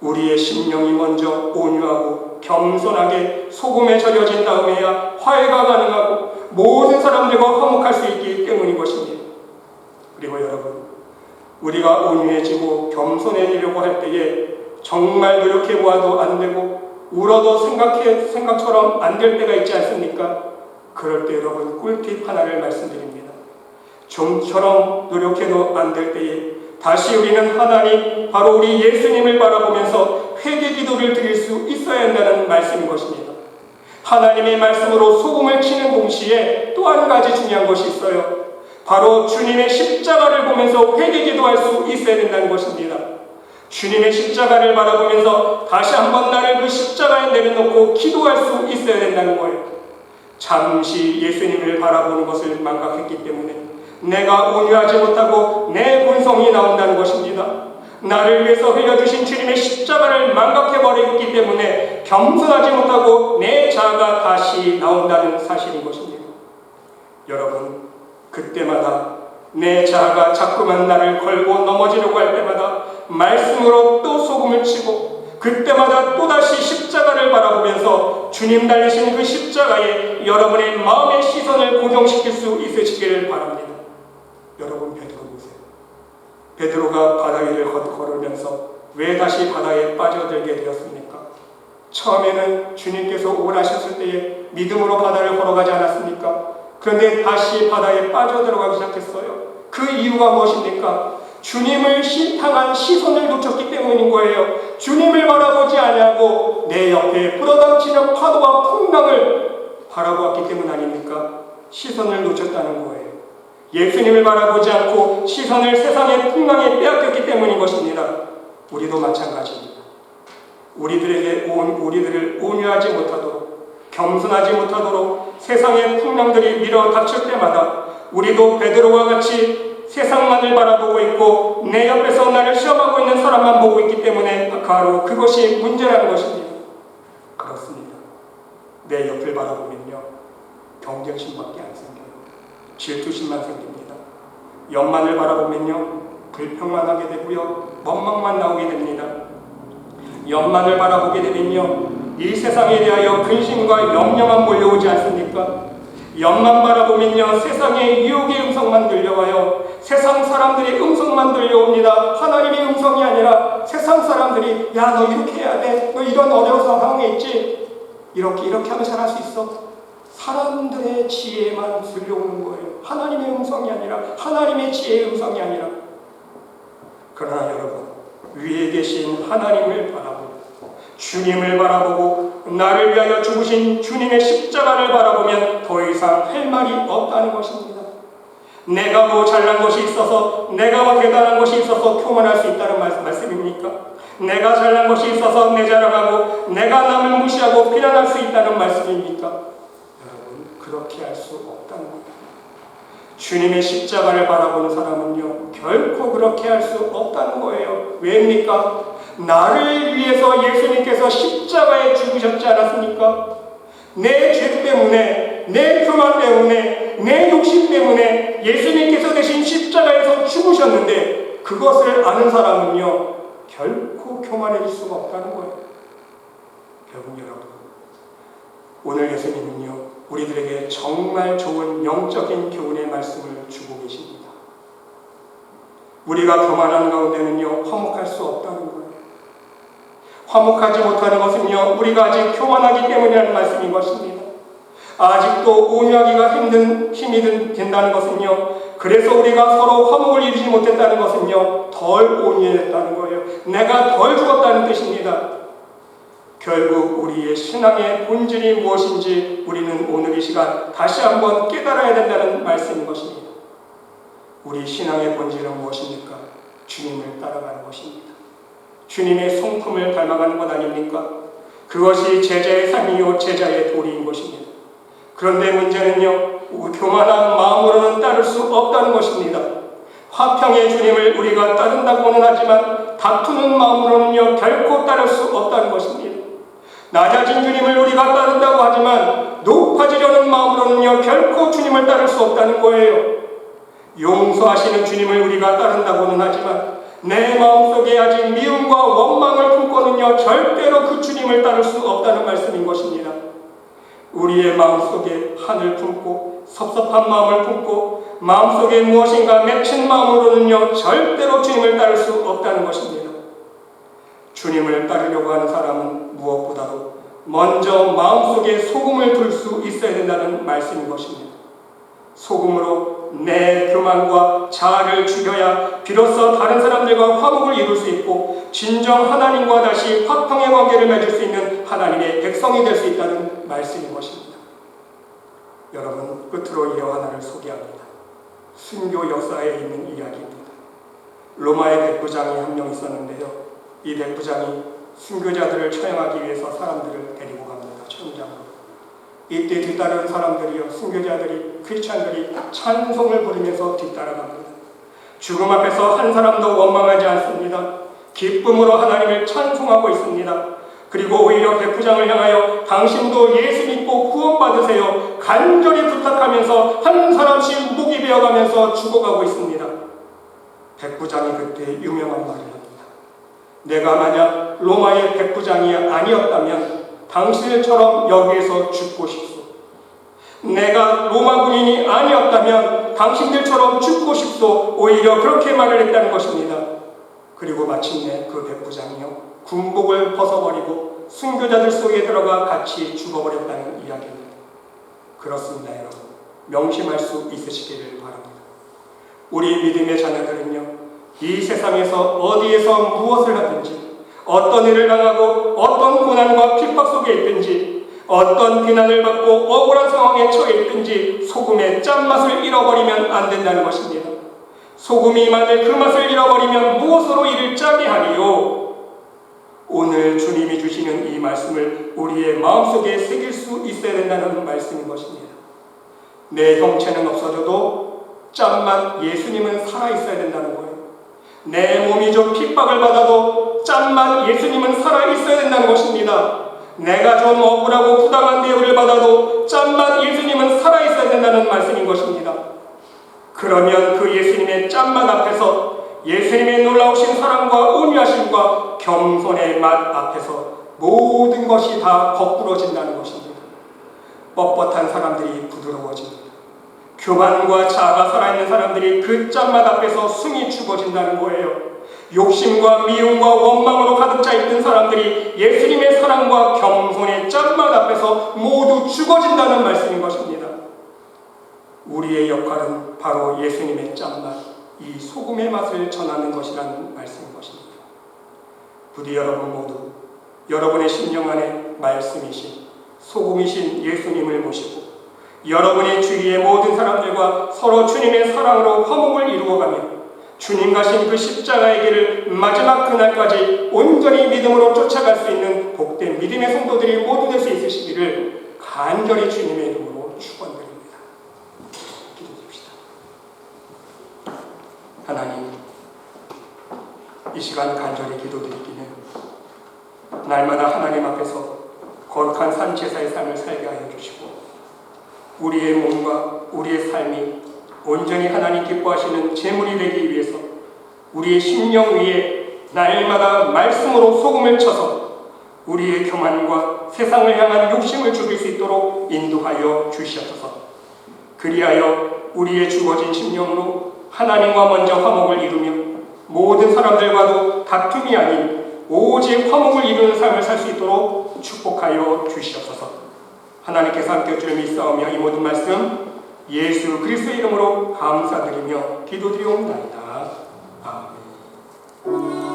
우리의 심령이 먼저 온유하고 겸손하게 소금에 절여진 다음에야 화해가 가능하고 모든 사람들과 화목할 수 있기 때문인 것입니다. 그리고 여러분, 우리가 온유해지고 겸손해지려고 할 때에 정말 노력해보아도 안 되고 울어도 생각처럼 안 될 때가 있지 않습니까? 그럴 때 여러분, 꿀팁 하나를 말씀드립니다. 좀처럼 노력해도 안 될 때에 다시 우리는 하나님, 바로 우리 예수님을 바라보면서 회개 기도를 드릴 수 있어야 한다는 말씀인 것입니다. 하나님의 말씀으로 소금을 치는 동시에 또 한 가지 중요한 것이 있어요. 바로 주님의 십자가를 보면서 회개 기도할 수 있어야 된다는 것입니다. 주님의 십자가를 바라보면서 다시 한번 나를 그 십자가에 내려놓고 기도할 수 있어야 된다는 거예요. 잠시 예수님을 바라보는 것을 망각했기 때문에 내가 온유하지 못하고 내 본성이 나온다는 것입니다. 나를 위해서 흘려주신 주님의 십자가를 망각해버렸기 때문에 겸손하지 못하고 내 자아가 다시 나온다는 사실인 것입니다. 여러분, 그때마다 내 자아가 자꾸만 나를 걸고 넘어지려고 할 때마다 말씀으로 또 소금을 치고 그때마다 또다시 십자가를 바라보면서 주님 달리신 그 십자가에 여러분의 마음의 시선을 고정시킬 수 있으시기를 바랍니다. 여러분, 베드로 보세요. 베드로가 바다 위를 걸으면서 왜 다시 바다에 빠져들게 되었습니까? 처음에는 주님께서 오라셨을 때에 믿음으로 바다를 걸어가지 않았습니까? 그런데 다시 바다에 빠져들어가기 시작했어요. 그 이유가 무엇입니까? 주님을 향한 시선을 놓쳤기 때문인 거예요. 주님을 바라보지 아니하고 내 옆에 불어닥치는 파도와 풍랑을 바라보았기 때문 아닙니까? 시선을 놓쳤다는 거예요. 예수님을 바라보지 않고 시선을 세상의 풍랑에 빼앗겼기 때문인 것입니다. 우리도 마찬가지입니다. 우리들을 온유하지 못하도록, 겸손하지 못하도록 세상의 풍랑들이 밀어닥칠 때마다 우리도 베드로와 같이 세상만을 바라보고 있고 내 옆에서 나를 시험하고 있는 사람만 보고 있기 때문에 바로 그것이 문제라는 것입니다. 그렇습니다. 내 옆을 바라보면요, 경쟁심밖에 안 생겨요. 질투심만 생깁니다. 옆만을 바라보면요, 불평만 하게 되고요, 원망만 나오게 됩니다. 옆만을 바라보게 되면요, 이 세상에 대하여 근심과 염려만 몰려오지 않습니까? 옆만 바라보면요, 세상의 유혹의 음성만 들려와요. 세상 사람들의 음성만 들려옵니다. 하나님의 음성이 아니라 세상 사람들이 야, 너 이렇게 해야 돼. 너 이런 어려운 상황에 있지. 이렇게 하면 잘할 수 있어. 사람들의 지혜만 들려오는 거예요. 하나님의 음성이 아니라, 하나님의 지혜의 음성이 아니라. 그러나 여러분, 위에 계신 하나님을 바라보고 주님을 바라보고 나를 위하여 죽으신 주님의 십자가를 바라보면 더 이상 할 말이 없다는 것입니다. 내가 뭐 잘난 것이 있어서, 내가 뭐 대단한 것이 있어서 교만할 수 있다는 말씀입니까? 내가 잘난 것이 있어서 내 자랑하고 내가 남을 무시하고 비난할 수 있다는 말씀입니까? 여러분, 그렇게 할 수 없다는 겁니다. 주님의 십자가를 바라보는 사람은요, 결코 그렇게 할 수 없다는 거예요. 왜입니까? 나를 위해서 예수님께서 십자가에 죽으셨지 않았습니까? 내 죄 때문에, 내 교만 때문에, 내 욕심 때문에 예수님께서 대신 십자가에서 죽으셨는데 그것을 아는 사람은요, 결코 교만해질 수가 없다는 거예요. 여러분, 오늘 예수님은요, 우리들에게 정말 좋은 영적인 교훈의 말씀을 주고 계십니다. 우리가 교만하는 가운데는요, 화목할 수 없다는 거예요. 화목하지 못하는 것은요, 우리가 아직 교만하기 때문이라는 말씀인 것입니다. 아직도 온유하기가 힘이 된다는 것은요, 그래서 우리가 서로 화목을 이루지 못했다는 것은요, 덜 온유했다는 거예요. 내가 덜 죽었다는 뜻입니다. 결국 우리의 신앙의 본질이 무엇인지 우리는 오늘 이 시간 다시 한번 깨달아야 된다는 말씀인 것입니다. 우리 신앙의 본질은 무엇입니까? 주님을 따라가는 것입니다. 주님의 성품을 닮아가는 것 아닙니까? 그것이 제자의 삶이요, 제자의 도리인 것입니다. 그런데 문제는요, 교만한 마음으로는 따를 수 없다는 것입니다. 화평의 주님을 우리가 따른다고는 하지만 다투는 마음으로는요, 결코 따를 수 없다는 것입니다. 낮아진 주님을 우리가 따른다고 하지만 높아지려는 마음으로는요, 결코 주님을 따를 수 없다는 거예요. 용서하시는 주님을 우리가 따른다고는 하지만 내 마음속에 아직 미움과 원망을 품고는요, 절대로 그 주님을 따를 수 없다는 말씀인 것입니다. 우리의 마음속에 한을 품고 섭섭한 마음을 품고 마음속에 무엇인가 맺힌 마음으로는요, 절대로 주님을 따를 수 없다는 것입니다. 주님을 따르려고 하는 사람은 무엇보다도 먼저 마음속에 소금을 둘 수 있어야 된다는 말씀인 것입니다. 소금으로 내 교만과 자아를 죽여야 비로소 다른 사람들과 화목을 이룰 수 있고 진정 하나님과 다시 화평의 관계를 맺을 수 있는 하나님의 백성이 될 수 있다는 말씀인 것입니다. 여러분, 끝으로 이 하나를 소개합니다. 순교 역사에 있는 이야기입니다. 로마의 백부장이 한 명 있었는데요, 이 백부장이 순교자들을 처형하기 위해서 사람들을 데리고 갑니다. 처형장으로. 이때 뒤따르는 사람들이요, 순교자들이, 크리스찬들이 찬송을 부르면서 뒤따라갑니다. 죽음 앞에서 한 사람도 원망하지 않습니다. 기쁨으로 하나님을 찬송하고 있습니다. 그리고 오히려 백부장을 향하여 당신도 예수 믿고 구원받으세요 간절히 부탁하면서 한 사람씩 무기 베어가면서 죽어가고 있습니다. 백부장이 그때 유명한 말을 합니다. 내가 만약 로마의 백부장이 아니었다면 당신들처럼 여기에서 죽고 싶소. 내가 로마 군인이 아니었다면 당신들처럼 죽고 싶소. 오히려 그렇게 말을 했다는 것입니다. 그리고 마침내 그 백부장이요, 군복을 벗어버리고 순교자들 속에 들어가 같이 죽어버렸다는 이야기입니다. 그렇습니다, 여러분. 명심할 수 있으시기를 바랍니다. 우리 믿음의 자녀들은요, 이 세상에서 어디에서 무엇을 하든지, 어떤 일을 당하고 어떤 고난과 핍박 속에 있든지, 어떤 비난을 받고 억울한 상황에 처해 있든지 소금의 짠맛을 잃어버리면 안 된다는 것입니다. 소금이 만일 그 맛을 잃어버리면 무엇으로 이를 짜게 하리요? 오늘 주님이 주시는 이 말씀을 우리의 마음속에 새길 수 있어야 된다는 말씀인 것입니다. 내 형체는 없어져도 짠맛 예수님은 살아있어야 된다는 거예요. 내 몸이 좀 핍박을 받아도 짠맛 예수님은 살아있어야 된다는 것입니다. 내가 좀 억울하고 부당한 대우를 받아도 짠맛 예수님은 살아있어야 된다는 말씀인 것입니다. 그러면 그 예수님의 짠맛 앞에서, 예수님의 놀라우신 사랑과 온유하심과 겸손의 맛 앞에서 모든 것이 다 거꾸러진다는 것입니다. 뻣뻣한 사람들이 부드러워집니다. 교만과 자아가 살아있는 사람들이 그 짠맛 앞에서 숨이 죽어진다는 거예요. 욕심과 미움과 원망으로 가득 차 있는 사람들이 예수님의 사랑과 겸손의 짠맛 앞에서 모두 죽어진다는 말씀인 것입니다. 우리의 역할은 바로 예수님의 짠맛, 이 소금의 맛을 전하는 것이라는 말씀인 것입니다. 부디 여러분 모두 여러분의 심령 안에 말씀이신 소금이신 예수님을 모시고 여러분의 주위의 모든 사람들과 서로 주님의 사랑으로 화목을 이루어가며 주님 가신 그 십자가의 길을 마지막 그날까지 온전히 믿음으로 쫓아갈 수 있는 복된 믿음의 성도들이 모두 될 수 있으시기를 간절히 주님의 이름으로 축원드립니다. 기도드립시다. 하나님, 이 시간 간절히 기도드리기는 날마다 하나님 앞에서 거룩한 산제사의 삶을 살게 하여 주시고 우리의 몸과 우리의 삶이 온전히 하나님 기뻐하시는 제물이 되기 위해서 우리의 심령 위에 날마다 말씀으로 소금을 쳐서 우리의 교만과 세상을 향한 욕심을 죽일 수 있도록 인도하여 주시옵소서. 그리하여 우리의 죽어진 심령으로 하나님과 먼저 화목을 이루며 모든 사람들과도 다툼이 아닌 오직 화목을 이루는 삶을 살 수 있도록 축복하여 주시옵소서. 하나님께서 함께 줄 믿사오며 이 모든 말씀 예수 그리스도의 이름으로 감사드리며 기도드리옵나이다. 아멘.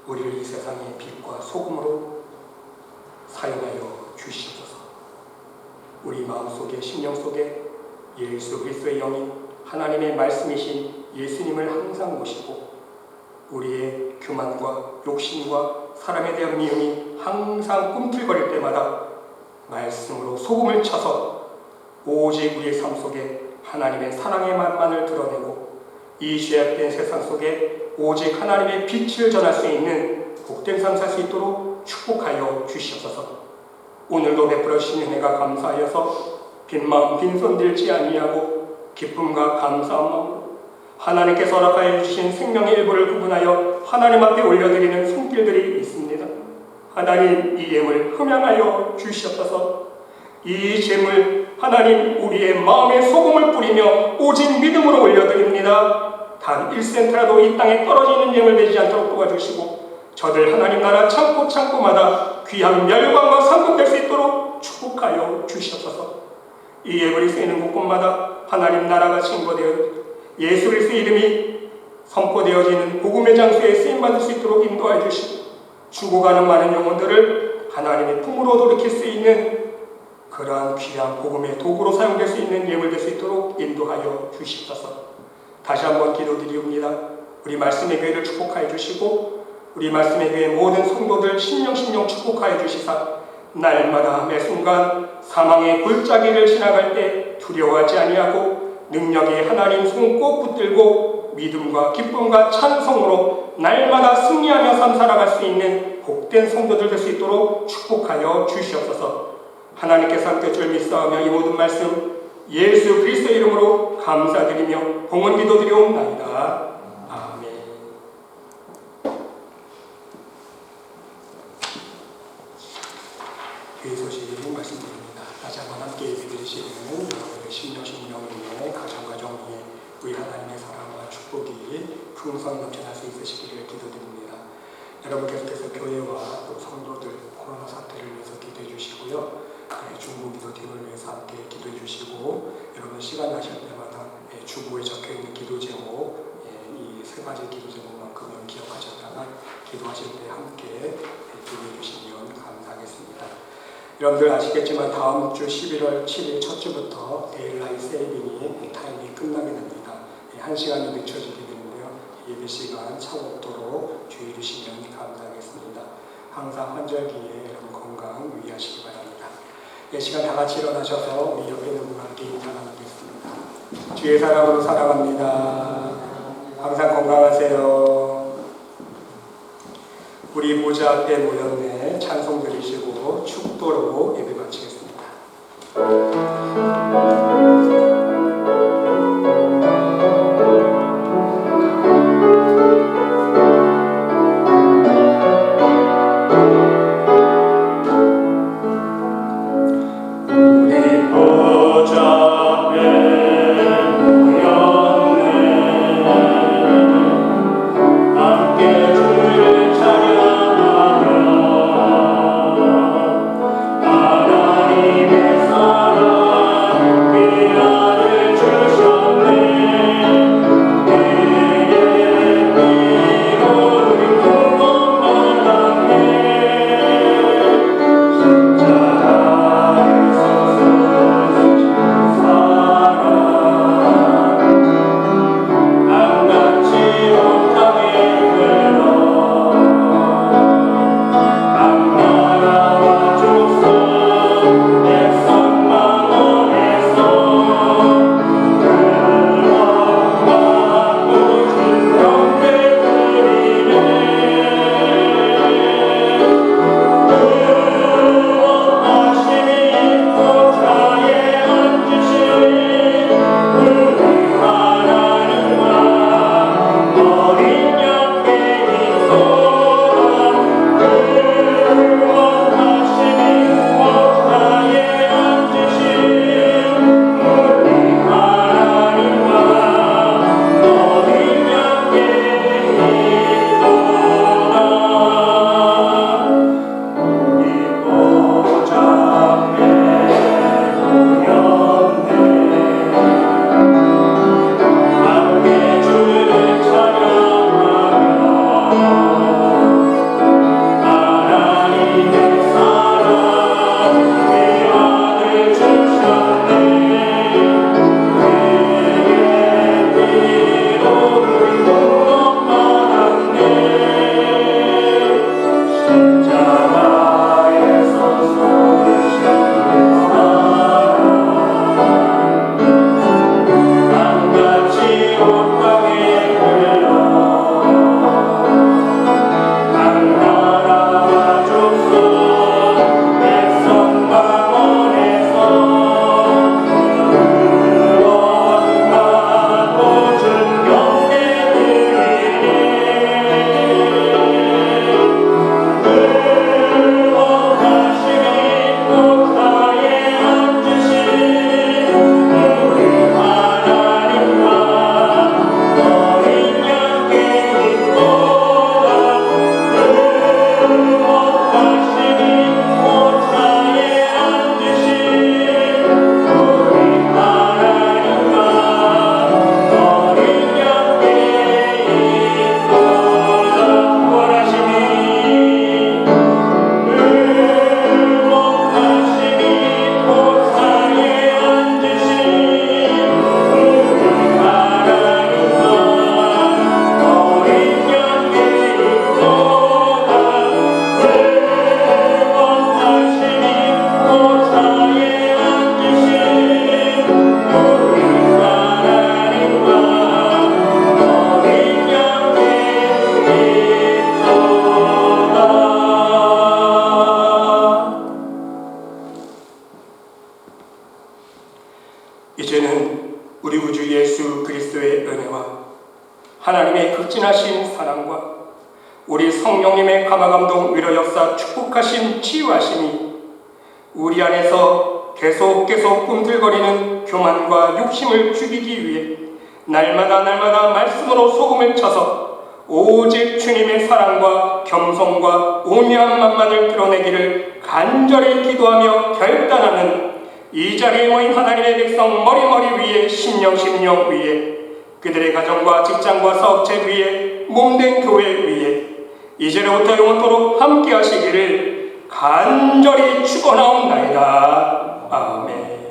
우리를 이 세상의 빛과 소금으로 사용하여 주시옵소서. 우리 마음속에 심령 속에 예수 그리스도의 영이 하나님의 말씀이신 예수님을 항상 모시고 우리의 교만과 욕심과 사람에 대한 미움이 항상 꿈틀거릴 때마다 말씀으로 소금을 쳐서 오직 우리의 삶 속에 하나님의 사랑의 맛만을 드러내고 이 죄악된 세상 속에 오직 하나님의 빛을 전할 수 있는 복된 삶 살 수 있도록 축복하여 주시옵소서. 오늘도 베풀어 주신 은혜가 감사하여서 빈마음 빈손 들지 아니하고 기쁨과 감사한 마음으로 하나님께서 허락하여 주신 생명의 일부를 구분하여 하나님 앞에 올려드리는 손길들이 있습니다. 하나님, 이 예물 흠양하여 주시옵소서. 이 제물 하나님 우리의 마음에 소금을 뿌리며 오직 믿음으로 올려드립니다. 단 1센트라도 이 땅에 떨어지는 예물 되지 않도록 도와주시고 저들 하나님 나라 창고마다 귀한 멸관과 상급될 수 있도록 축복하여 주시옵소서. 이 예물이 쓰이는 곳곳마다 하나님 나라가 증거되어 예수 그리스도 이름이 선포되어지는 복음의 장소에 쓰임받을 수 있도록 인도하여 주시고, 죽어가는 많은 영혼들을 하나님의 품으로 돌이킬 수 있는 그러한 귀한 복음의 도구로 사용될 수 있는 예물 될 수 있도록 인도하여 주시옵소서. 다시 한번 기도드리옵니다. 우리 말씀의 교회를 축복하여 주시고, 우리 말씀의 교회 모든 성도들 신령 축복하여 주시사, 날마다 매 순간 사망의 골짜기를 지나갈 때 두려워하지 아니하고 능력의 하나님 손 꼭 붙들고 믿음과 기쁨과 찬송으로 날마다 승리하며 삶 살아갈 수 있는 복된 성도들 될 수 있도록 축복하여 주시옵소서. 하나님께서 함께 줄 믿사오며 이 모든 말씀 예수 그리스도의 이름으로 감사드리며 봉헌 기도드리옵나이다. 아멘. 교회 소식 말씀드립니다. 다시 한번 함께 예배드리시는 여러분의 심령의 가정과 정의에 우리 하나님의 사랑과 축복이 풍성히 넘쳐날 수 있으시기를 기도드립니다. 여러분 계속해서 교회와 또 성도들 코로나 사태를 위해서 기도해 주시고요. 중국기도 팀을 위해서 함께 기도해 주시고, 여러분 시간 나실 때마다 주보에 적혀있는 기도 제목, 이 세 가지 기도 제목만큼은 기억하셨다가 기도하실 때 함께 기도해 주시면 감사하겠습니다. 여러분들 아시겠지만 다음 주 11월 7일 첫 주부터 데일라이트 세이빙이 타임이 끝나게 됩니다. 1시간이 늦춰지게 되는데요. 예배 시간 차곡도록 주의해 주시면 감사하겠습니다. 항상 환절기에 여러분 건강 유의하시기 바랍니다. 이 시간 다 같이 일어나셔서 우리 옆에 있는 분과 함께 인사 나누겠습니다. 주의 사랑으로 사랑합니다. 항상 건강하세요. 우리 모자 앞에 모였네. 찬송 드리시고 축도로 예배 마치겠습니다. 하나님의 사랑 귀한 우리 성령님의 감화감동 위로 역사 축복하심 치유하심이 우리 안에서 계속 꿈틀거리는 교만과 욕심을 죽이기 위해 날마다 말씀으로 소금을 쳐서 오직 주님의 사랑과 겸손과 온유한 만만을 드러내기를 간절히 기도하며 결단하는 이 자리에 모인 하나님의 백성 머리 위에 심령 위에 그들의 가정과 직장과 사업체 위에 몸된 교회 위에 이제로부터 영원토록 함께 하시기를 간절히 축원하옵나이다. 아멘.